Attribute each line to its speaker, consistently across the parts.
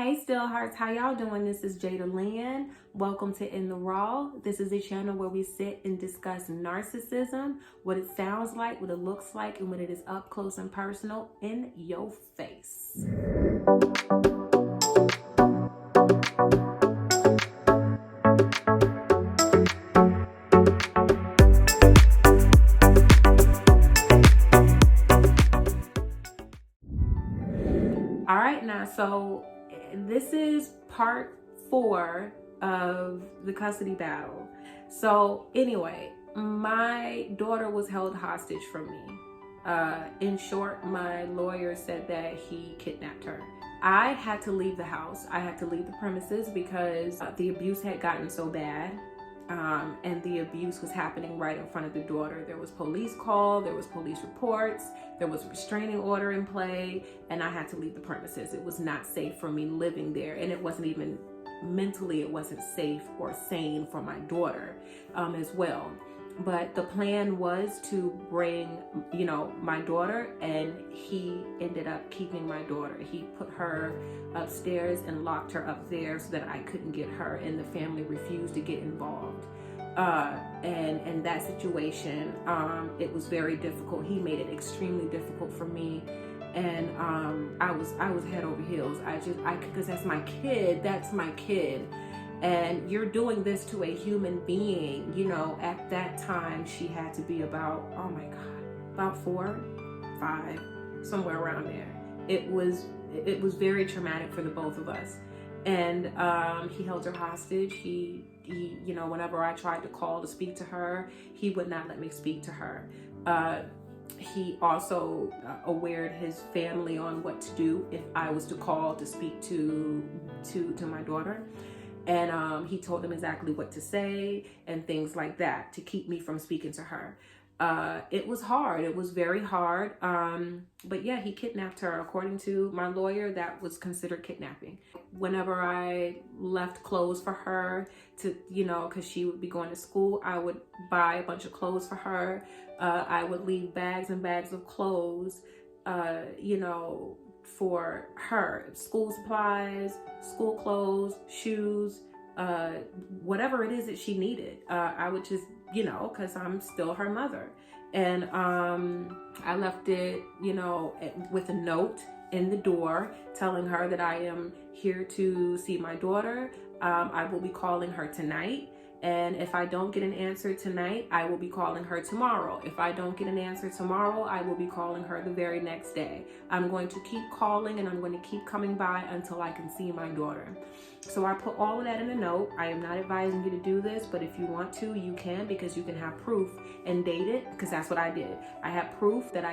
Speaker 1: Hey Still Hearts, how y'all doing? This is Jada Lynn. Welcome to In the Raw. This is a channel where we sit and discuss narcissism, what it sounds like, what it looks like, and when it is up close and personal in your face. All right, now, so this is part 4 of the custody battle. So anyway, my daughter was held hostage from me. In short, my lawyer said that he kidnapped her. I had to leave the house. I had to leave the premises because the abuse had gotten so bad. And the abuse was happening right in front of the daughter. There was police call, there was police reports, there was a restraining order in play, and I had to leave the premises. It was not safe for me living there, and it wasn't even mentally, it wasn't safe or sane for my daughter as well. But the plan was to bring, my daughter, and he ended up keeping my daughter. He put her upstairs and locked her up there so that I couldn't get her, and the family refused to get involved. And that situation, it was very difficult. He made it extremely difficult for me. And I was head over heels. Because that's my kid. And you're doing this to a human being. At that time she had to be about, oh my God, about 4, 5, somewhere around there. It was very traumatic for the both of us. And he held her hostage. He whenever I tried to call to speak to her, he would not let me speak to her. He also awared his family on what to do if I was to call to speak to my daughter. And he told them exactly what to say and things like that to keep me from speaking to her. It was hard. It was very hard. But yeah, he kidnapped her. According to my lawyer, that was considered kidnapping. Whenever I left clothes for her to, because she would be going to school, I would buy a bunch of clothes for her. I would leave bags and bags of clothes, for her, school supplies, school clothes, shoes, whatever it is that she needed. I would just, because I'm still her mother. And I left it, with a note in the door telling her that I am here to see my daughter. I will be calling her tonight. And if I don't get an answer tonight, I will be calling her tomorrow. If I don't get an answer tomorrow, I will be calling her the very next day. I'm going to keep calling and I'm going to keep coming by until I can see my daughter. So I put all of that in a note. I am not advising you to do this, but if you want to, you can, because you can have proof and date it, because that's what I did. I had proof that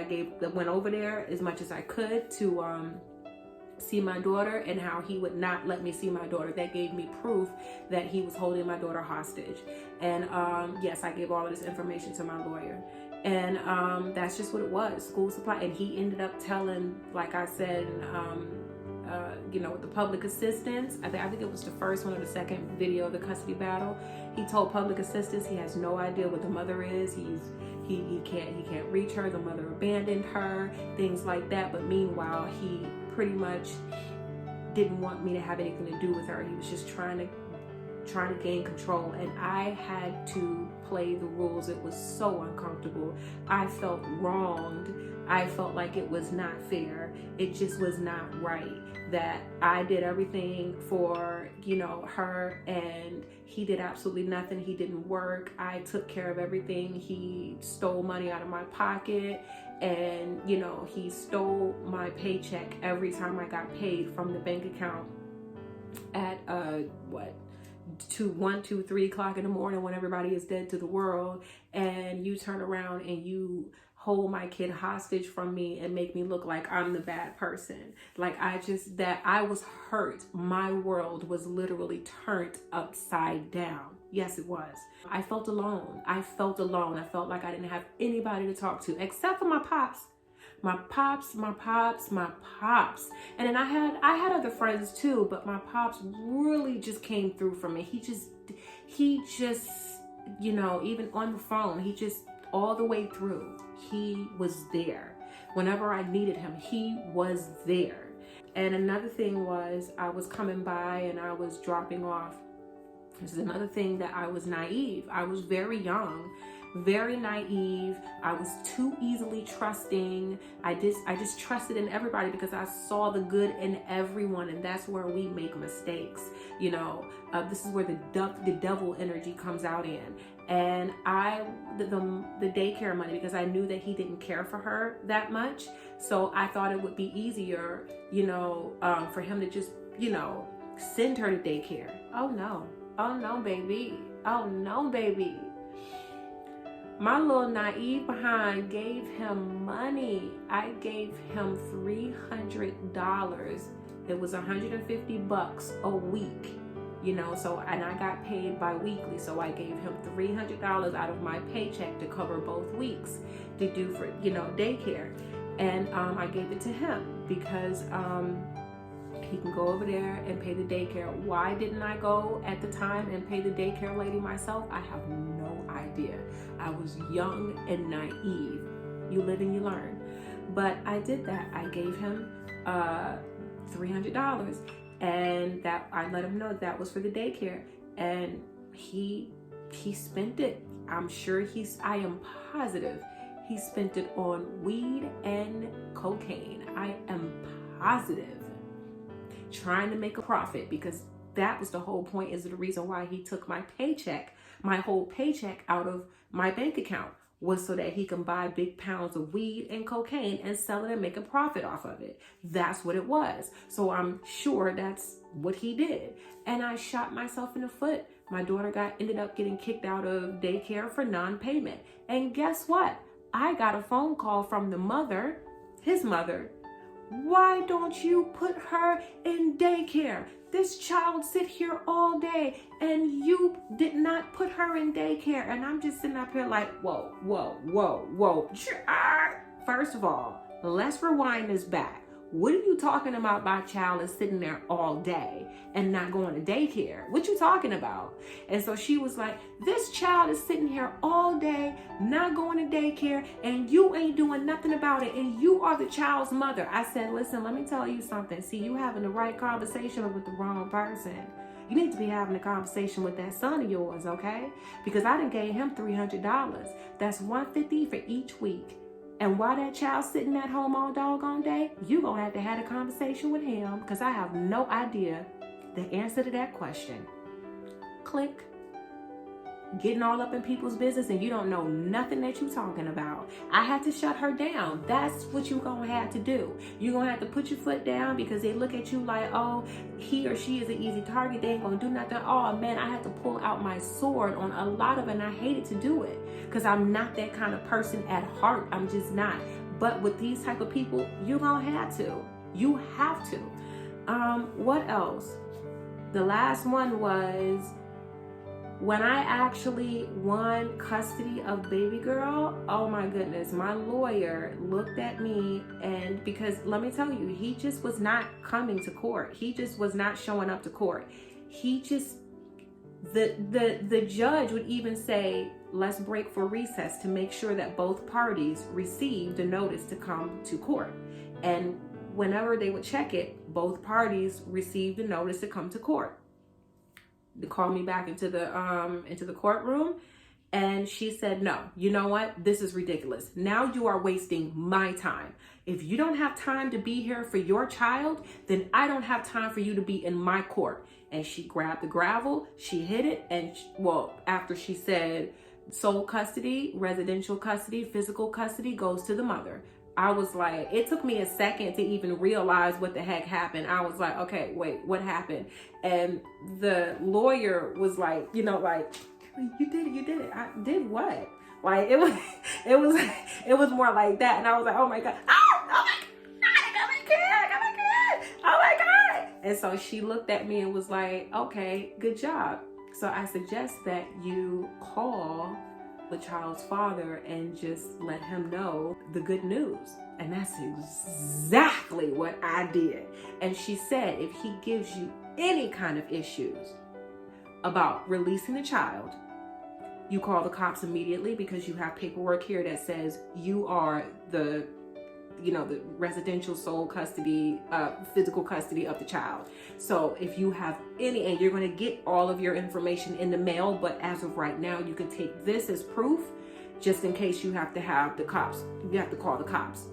Speaker 1: that went over there as much as I could to see my daughter, and how he would not let me see my daughter. That gave me proof that he was holding my daughter hostage. And yes, I gave all of this information to my lawyer. And that's just what it was, school supply. And he ended up telling, like I said, the public assistance, I think it was the first one or the second video of the custody battle, he told public assistance he has no idea what the mother is. He can't reach her. The mother abandoned her, things like that. But meanwhile, he pretty much didn't want me to have anything to do with her. He was just trying to gain control, and I had to play the rules. It was so uncomfortable. I felt wronged. I felt like it was not fair. It just was not right that I did everything for, her, and he did absolutely nothing. He didn't work. I took care of everything. He stole money out of my pocket, and, he stole my paycheck every time I got paid from the bank account at, 1, 2, 3 o'clock in the morning when everybody is dead to the world, and you turn around and you hold my kid hostage from me and make me look like I'm the bad person. Like I was hurt. My world was literally turned upside down. Yes, it was. I felt alone. I felt like I didn't have anybody to talk to except for my pops. My pops. And then I had other friends too, but my pops really just came through for me. He just, even on the phone, he just, all the way through, he was there. Whenever I needed him, he was there. And another thing was, I was coming by and I was dropping off. This is another thing, that I was naive. I was very young, very naive. I was too easily trusting. I just trusted in everybody because I saw the good in everyone, and that's where we make mistakes. You know, this is where the devil energy comes out in. And the daycare money, because I knew that he didn't care for her that much, so I thought it would be easier, you know, for him to just, you know, send her to daycare. Oh no, baby. Oh no, baby. My little naive behind gave him money. I gave him $300. It was $150 a week, you know, so, and I got paid bi-weekly. So I gave him $300 out of my paycheck to cover both weeks to do for, you know, daycare. And I gave it to him because he can go over there and pay the daycare. Why didn't I go at the time and pay the daycare lady myself? I have no idea. I was young and naive. You live and you learn. But I did that. I gave him $300, and that I let him know that was for the daycare, and he spent it. I am positive he spent it on weed and cocaine. I am positive. Trying to make a profit, because that was the whole point, is the reason why he took my paycheck, my whole paycheck out of my bank account, was so that he can buy big pounds of weed and cocaine and sell it and make a profit off of it. That's what it was. So I'm sure that's what he did. And I shot myself in the foot. My daughter ended up getting kicked out of daycare for non-payment. And guess what? I got a phone call from the mother, his mother. Why don't you put her in daycare? This child sit here all day and you did not put her in daycare. And I'm just sitting up here like, whoa. First of all, let's rewind this back. What are you talking about? My child is sitting there all day and not going to daycare. What you talking about? And so she was like, this child is sitting here all day, not going to daycare, and you ain't doing nothing about it, and you are the child's mother. I said, listen, let me tell you something. See, you having the right conversation with the wrong person. You need to be having a conversation with that son of yours, okay? Because I done gave him $300. That's $150 for each week. And while that child's sitting at home all doggone day, you gonna have to have a conversation with him, because I have no idea the answer to that question. Click. Getting all up in people's business and you don't know nothing that you're talking about. I had to shut her down. That's what you're gonna have to do. You're gonna have to put your foot down, because they look at you like, oh, he or she is an easy target. They ain't gonna do nothing. Oh man, I had to pull out my sword on a lot of it, and I hated to do it, because I'm not that kind of person at heart. I'm just not. But with these type of people, you're gonna have to. You have to. What else? The last one was when I actually won custody of baby girl. Oh my goodness, my lawyer looked at me, and because let me tell you, he just was not coming to court. He just was not showing up to court. He just, the judge would even say, let's break for recess to make sure that both parties received a notice to come to court. And whenever they would check it, both parties received a notice to come to court. They called me back into the courtroom, and she said, no, you know what? This is ridiculous. Now you are wasting my time. If you don't have time to be here for your child, then I don't have time for you to be in my court. And she grabbed the gravel, she hit it, and after she said sole custody, residential custody, physical custody goes to the mother. I was like, it took me a second to even realize what the heck happened. I was like, okay, wait, what happened? And the lawyer was like, you know, like, you did it. I did what? Like, it was more like that. And I was like, oh my God, oh my God, oh my God. And so she looked at me and was like, okay, good job. So I suggest that you call the child's father and just let him know the good news. And that's exactly what I did. And she said, if he gives you any kind of issues about releasing the child, you call the cops immediately, because you have paperwork here that says you are the the residential sole custody, physical custody of the child. So if you have any, and you're going to get all of your information in the mail, but as of right now, you can take this as proof, just in case you have to have the cops, you have to call the cops.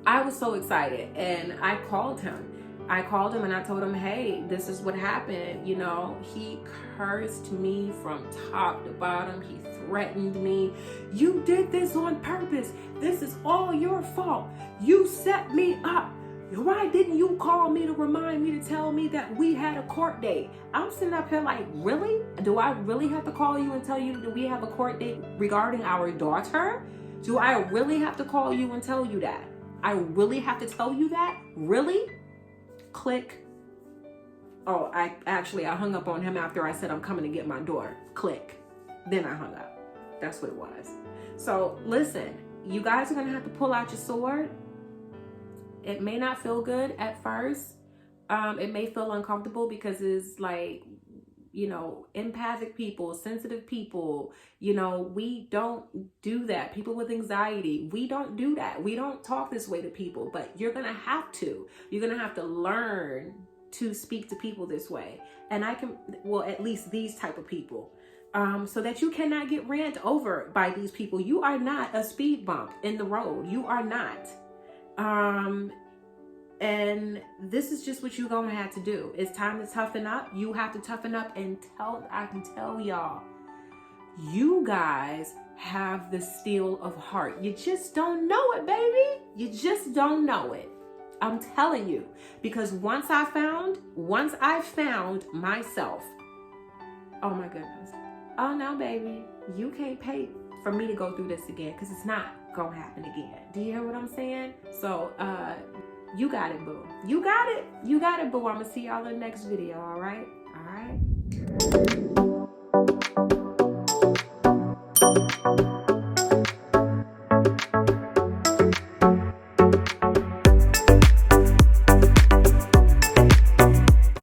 Speaker 1: I was so excited, and I called him and I told him, hey, this is what happened. He cursed me from top to bottom. He threatened me. You did this on purpose. This is all your fault. You set me up. Why didn't you call me to remind me, to tell me that we had a court date? I'm sitting up here like, really? Do I really have to call you and tell you that we have a court date regarding our daughter? Do I really have to call you and tell you that? I really have to tell you that? Really? Click. Oh, I hung up on him after I said I'm coming to get my daughter. Click. Then I hung up. That's what it was. So listen, you guys are going to have to pull out your sword. It may not feel good at first. It may feel uncomfortable because it's like, empathic people, sensitive people, we don't do that. People with anxiety, we don't do that. We don't talk this way to people, but you're going to have to. You're going to have to learn to speak to people this way. And at least these type of people, so that you cannot get ran over by these people. You are not a speed bump in the road. You are not. And this is just what you're going to have to do. It's time to toughen up. You have to toughen up, and I can tell y'all, you guys have the steel of heart. You just don't know it, baby. You just don't know it. I'm telling you, because once I found myself, oh my goodness. Oh no, baby, you can't pay for me to go through this again, because it's not going to happen again. Do you hear what I'm saying? So, you got it, boo. You got it. You got it, boo. I'm going to see y'all in the next video, all right? All right?